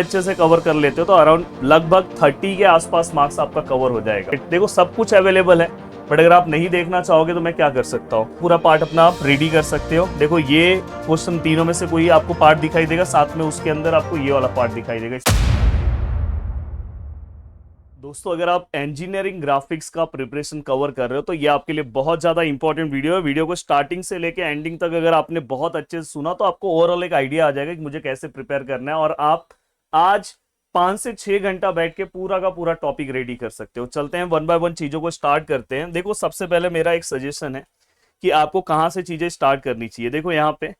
अच्छे से कवर कर लेते हो तो अराउंड लगभग 30 के आसपास मार्क्स आपका कवर हो जाएगा। देखो सब कुछ अवेलेबल है, बट अगर आप नहीं देखना चाहोगे तो मैं क्या कर सकता हूँ, पूरा पार्ट अपना आप रेडी कर सकते हो। देखो ये क्वेश्चन तीनों में से कोई आपको पार्ट दिखाई देगा, साथ में उसके अंदर आपको ये वाला पार्ट दिखाई देगा। दोस्तों अगर आप इंजीनियरिंग ग्राफिक्स का प्रिपरेशन कवर कर रहे हो तो ये आपके लिए बहुत ज्यादा इंपॉर्टेंट वीडियो है। वीडियो को स्टार्टिंग से लेके एंडिंग तक अगर आपने बहुत अच्छे से सुना तो आपको ओवरऑल एक आइडिया आ जाएगा कि मुझे कैसे प्रिपेयर करना है, और आप आज 5 से 6 घंटा बैठ के पूरा का पूरा टॉपिक रेडी कर सकते हो। चलते हैं वन बाय वन चीजों को स्टार्ट करते हैं। देखो सबसे पहले मेरा एक सजेशन है कि आपको कहाँ से चीजें स्टार्ट करनी चाहिए। देखो यहाँ पे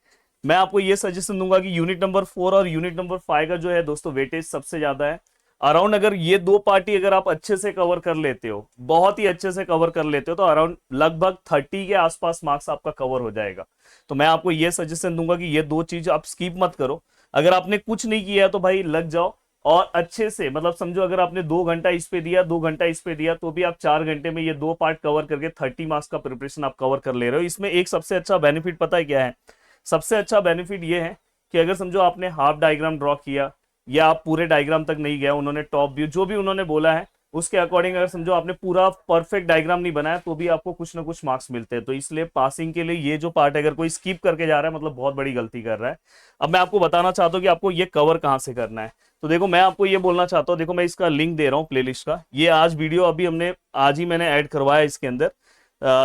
मैं आपको ये सजेशन दूंगा कि यूनिट नंबर 4 और यूनिट नंबर 5 का जो है दोस्तों वेटेज सबसे ज्यादा है। अराउंड अगर ये दो पार्टी अगर आप अच्छे से कवर कर लेते हो, बहुत ही अच्छे से कवर कर लेते हो, तो अराउंड लगभग 30 के आसपास मार्क्स आपका कवर हो जाएगा। तो मैं आपको ये सजेशन दूंगा कि ये दो चीज आप स्किप मत करो। अगर आपने कुछ नहीं किया है तो भाई लग जाओ और अच्छे से, मतलब समझो अगर आपने 2 घंटा इस पे दिया, 2 घंटा इस पे दिया, तो भी आप 4 घंटे में ये दो पार्ट कवर करके 30 मार्क्स का प्रिपरेशन आप कवर कर ले रहे हो। इसमें एक सबसे अच्छा बेनिफिट पता है क्या है? सबसे अच्छा बेनिफिट ये है कि अगर समझो आपने हाफ डायग्राम ड्रॉ किया या आप पूरे डायग्राम तक नहीं गए, उन्होंने टॉप व्यू जो भी उन्होंने बोला है उसके अकॉर्डिंग अगर समझो आपने पूरा परफेक्ट डायग्राम नहीं बनाया तो भी आपको कुछ ना कुछ मार्क्स मिलते हैं। तो इसलिए पासिंग के लिए ये जो पार्ट अगर कोई स्किप करके जा रहा है मतलब बहुत बड़ी गलती कर रहा है। अब मैं आपको बताना चाहता हूँ कि आपको ये कवर कहाँ से करना है। तो देखो मैं आपको ये बोलना चाहता हूँ, देखो मैं इसका लिंक दे रहा हूँ प्लेलिस्ट का। ये आज वीडियो अभी हमने आज ही मैंने ऐड करवाया इसके अंदर।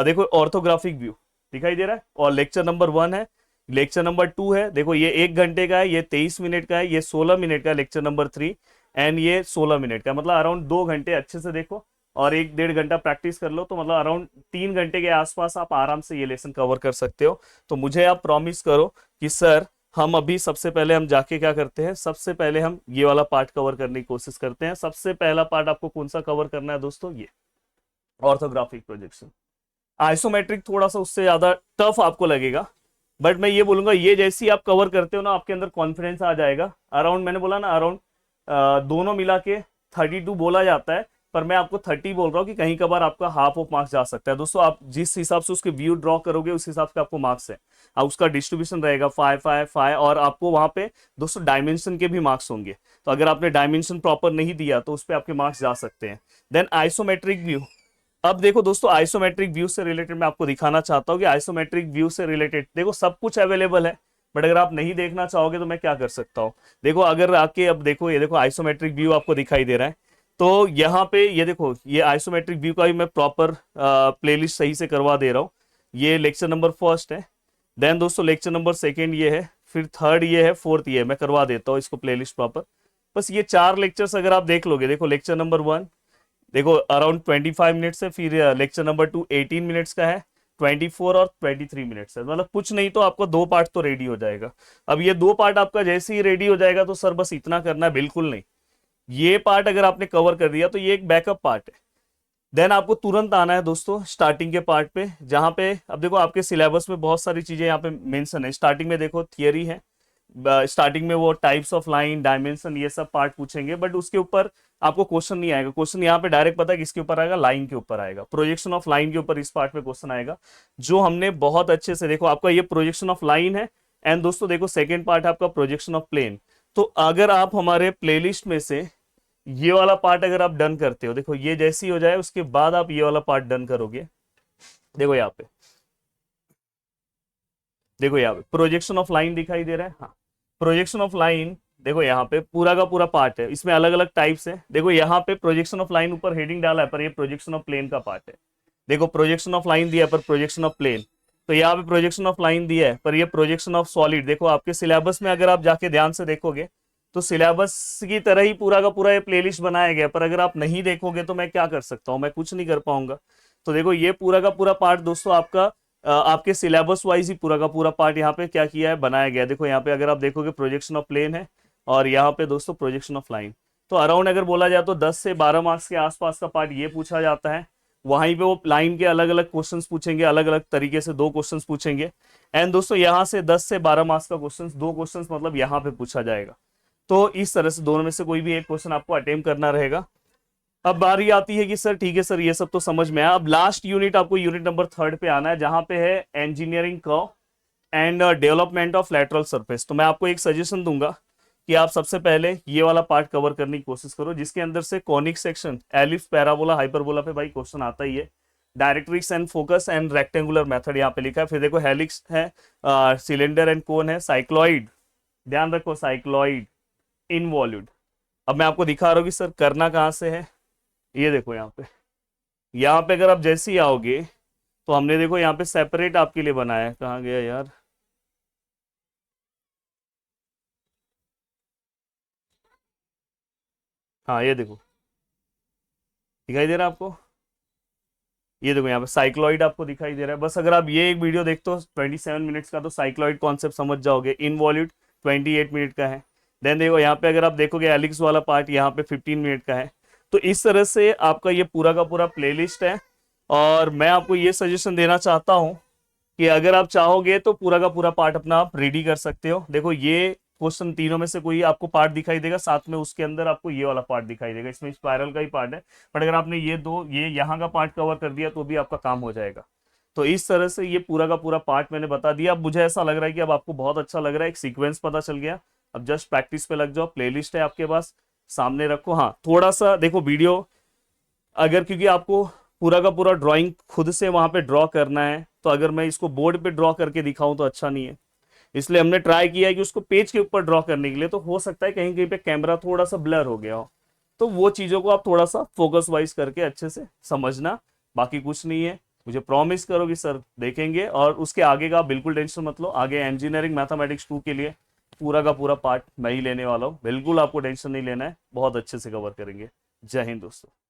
देखो ऑर्थोग्राफिक व्यू दिखाई दे रहा है, और लेक्चर नंबर 1 है, लेक्चर नंबर 2 है। देखो ये 1 घंटे का है, ये 23 मिनट का है, ये 16 मिनट का है लेक्चर नंबर 3, एंड ये 16 मिनट का। मतलब अराउंड 2 घंटे अच्छे से देखो और 1-1.5 घंटा प्रैक्टिस कर लो तो मतलब अराउंड 3 घंटे के आसपास आप आराम से ये लेसन कवर कर सकते हो। तो मुझे आप प्रॉमिस करो कि सर हम अभी सबसे पहले हम जाके क्या करते हैं, सबसे पहले हम ये वाला पार्ट कवर करने की कोशिश करते हैं। सबसे पहला पार्ट आपको कौन सा कवर करना है दोस्तों? ये ऑर्थोग्राफिक प्रोजेक्शन। आइसोमेट्रिक थोड़ा सा उससे ज्यादा टफ आपको लगेगा, बट मैं ये बोलूंगा ये जैसी आप कवर करते हो ना आपके अंदर कॉन्फिडेंस आ जाएगा। अराउंड मैंने बोला ना अराउंड दोनों मिला के 32 बोला जाता है, पर मैं आपको 30 बोल रहा हूँ कि कहीं कभार आपका हाफ ऑफ मार्क्स जा सकता है। दोस्तों आप जिस हिसाब से उसके व्यू ड्रॉ करोगे उस हिसाब से आपको मार्क्स है, अब उसका डिस्ट्रीब्यूशन रहेगा 5 5 5, और आपको वहां पे दोस्तों डायमेंशन के भी मार्क्स होंगे। तो अगर आपने डायमेंशन प्रॉपर नहीं दिया तो उस पर आपके मार्क्स जा सकते हैं। Then isometric view. अब देखो दोस्तों आइसोमेट्रिक व्यू से रिलेटेड मैं आपको दिखाना चाहता हूँ कि आइसोमेट्रिक व्यू से रिलेटेड देखो सब कुछ अवेलेबल है, बट अगर आप नहीं देखना चाहोगे तो मैं क्या कर सकता हूँ। देखो अगर आके अब देखो, ये देखो आइसोमेट्रिक व्यू आपको दिखाई दे रहा है। तो यहाँ पे ये देखो ये आइसोमेट्रिक व्यू का भी मैं प्रॉपर प्लेलिस्ट सही से करवा दे रहा हूँ। ये लेक्चर नंबर 1 है, देन दोस्तों लेक्चर नंबर 2 ये है, फिर 3 ये है, 4 ये है। मैं करवा देता हूँ इसको प्लेलिस्ट प्रॉपर। बस ये 4 लेक्चर्स अगर आप देख लोगे, देखो लेक्चर नंबर 1 देखो अराउंड 25 मिनट्स है, फिर लेक्चर नंबर 2 18 मिनट्स का है, 24 और 23 मिनट्स है। मतलब कुछ नहीं तो आपको 2 पार्ट तो रेडी हो जाएगा। अब ये 2 पार्ट आपका जैसे ही रेडी हो जाएगा तो सर बस इतना करना है, बिल्कुल नहीं। ये पार्ट अगर आपने कवर कर दिया तो ये एक बैकअप पार्ट है। देन आपको तुरंत आना है दोस्तों स्टार्टिंग के पार्ट पे, जहां पे अब देखो आपके सिलेबस में बहुत सारी चीजें यहाँ पे मेंशन है। स्टार्टिंग में देखो थियरी है, स्टार्टिंग में वो टाइप्स ऑफ लाइन, डायमेंशन, ये सब पार्ट पूछेंगे, बट उसके ऊपर आपको क्वेश्चन नहीं आएगा। क्वेश्चन यहाँ पे डायरेक्ट पता है किसके ऊपर आएगा? लाइन के ऊपर आएगा, प्रोजेक्शन ऑफ लाइन के ऊपर इस पार्ट में क्वेश्चन आएगा, जो हमने बहुत अच्छे से देखो आपका ये प्रोजेक्शन ऑफ लाइन है। एंड दोस्तों देखो सेकेंड पार्ट है आपका प्रोजेक्शन ऑफ प्लेन। तो अगर आप हमारे प्लेलिस्ट में से ये वाला पार्ट अगर आप डन करते हो, देखो ये जैसी हो जाए उसके बाद आप ये वाला पार्ट डन करोगे। देखो यहाँ पे, देखो यहाँ पे प्रोजेक्शन ऑफ लाइन दिखाई दे रहा है। हाँ, प्रोजेक्शन ऑफ लाइन देखो यहाँ पे पूरा का पूरा पार्ट है, इसमें अलग अलग टाइप्स है। देखो यहाँ पे प्रोजेक्शन ऑफ लाइन ऊपर हेडिंग डाला है, पर ये प्रोजेक्शन ऑफ प्लेन का पार्ट है। देखो प्रोजेक्शन ऑफ लाइन दिया है पर प्रोजेक्शन ऑफ प्लेन, तो यहाँ पे प्रोजेक्शन ऑफ लाइन दिया है पर ये प्रोजेक्शन ऑफ सॉलिड। देखो आपके सिलेबस में अगर आप जाके ध्यान से देखोगे तो सिलेबस की तरह ही पूरा का पूरा ये प्लेलिस्ट बनाया गया, पर अगर आप नहीं देखोगे तो मैं क्या कर सकता हूँ, मैं कुछ नहीं कर पाऊंगा। तो देखो ये पूरा का पूरा पार्ट दोस्तों आपका आपके सिलेबस वाइज ही पूरा का पूरा पार्ट यहाँ पे क्या किया है, बनाया गया। देखो यहाँ पे अगर आप देखोगे प्रोजेक्शन ऑफ प्लेन है, और यहाँ पे दोस्तों प्रोजेक्शन ऑफ लाइन। तो अराउंड अगर बोला जाए तो 10 से 12 मार्क्स के आसपास का पार्ट ये पूछा जाता है। वहीं पे वो लाइन के अलग अलग क्वेश्चंस पूछेंगे, अलग अलग तरीके से 2 क्वेश्चंस पूछेंगे। एंड दोस्तों यहाँ से 10 से 12 मार्क्स का क्वेश्चन, 2 क्वेश्चंस मतलब यहाँ पे पूछा जाएगा। तो इस तरह से दोनों में से कोई भी एक क्वेश्चन आपको अटेम्प्ट करना रहेगा। अब बारी आती है कि सर ठीक है सर ये सब तो समझ में आया, अब लास्ट यूनिट आपको यूनिट नंबर 3 पे आना है, जहां पे है engineering curve and development of lateral surface. तो मैं आपको एक सजेशन दूंगा कि आप सबसे पहले ये वाला पार्ट कवर करने की कोशिश करो, जिसके अंदर से conic section, ellipse, parabola, hyperbola पे भाई क्वेश्चन आता ही है। Directrix and focus and rectangular method यहाँ पे लिखा है। फिर देखो हेलिक्स है, सिलेंडर एंड कोन है, साइक्लॉइड, ध्यान रखो साइक्लॉइड, इनवॉल्यूट। अब मैं आपको दिखा रहा हूँ कि सर करना कहाँ से है। ये देखो यहाँ पे अगर आप जैसे ही आओगे तो हमने देखो यहाँ पे सेपरेट आपके लिए बनाया है। कहाँ गया यार, हाँ ये देखो, दिखाई दे रहा है आपको, ये देखो यहाँ पे साइक्लॉइड आपको दिखाई दे रहा है। बस अगर आप ये एक वीडियो देखते हो 27 मिनट्स का तो साइक्लॉइड कॉन्सेप्ट समझ जाओगे। इनवॉल्यूट 28 मिनट का है। देन देखो यहाँ पे अगर आप देखोगे एलिक्स वाला पार्ट यहाँ पे 15 मिनट का है। तो इस तरह से आपका ये पूरा का पूरा प्लेलिस्ट है। और मैं आपको ये सजेशन देना चाहता हूँ कि अगर आप चाहोगे तो पूरा का पूरा पार्ट अपना आप रेडी कर सकते हो। देखो ये क्वेश्चन तीनों में से कोई आपको पार्ट दिखाई देगा, साथ में उसके अंदर आपको ये वाला पार्ट दिखाई देगा, इसमें स्पाइरल का ही पार्ट है। बट अगर आपने ये यहाँ का पार्ट कवर कर दिया तो भी आपका काम हो जाएगा। तो इस तरह से ये पूरा का पूरा पार्ट मैंने बता दिया। अब मुझे ऐसा लग रहा है कि अब आपको बहुत अच्छा लग रहा है, एक सीक्वेंस पता चल गया। अब जस्ट प्रैक्टिस पे लग जाओ, प्लेलिस्ट है आपके पास, सामने रखो। हाँ थोड़ा सा देखो वीडियो, अगर क्योंकि आपको पूरा का पूरा ड्राइंग खुद से वहां पे ड्रॉ करना है, तो अगर मैं इसको बोर्ड पे ड्रॉ करके दिखाऊं तो अच्छा नहीं है। इसलिए हमने ट्राई किया है कि उसको पेज के ऊपर ड्रॉ करने के लिए। तो हो सकता है कहीं कहीं पे कैमरा थोड़ा सा ब्लर हो गया हो, तो वो चीजों को आप थोड़ा सा फोकस वाइज करके अच्छे से समझना। बाकी कुछ नहीं है। मुझे प्रॉमिस करो कि सर देखेंगे, और उसके आगे का आप बिल्कुल टेंशन मत लो। आगे इंजीनियरिंग मैथमेटिक्स 2 के लिए पूरा का पूरा पार्ट मैं ही लेने वाला हूँ, बिल्कुल आपको टेंशन नहीं लेना है, बहुत अच्छे से कवर करेंगे। जय हिंद दोस्तों।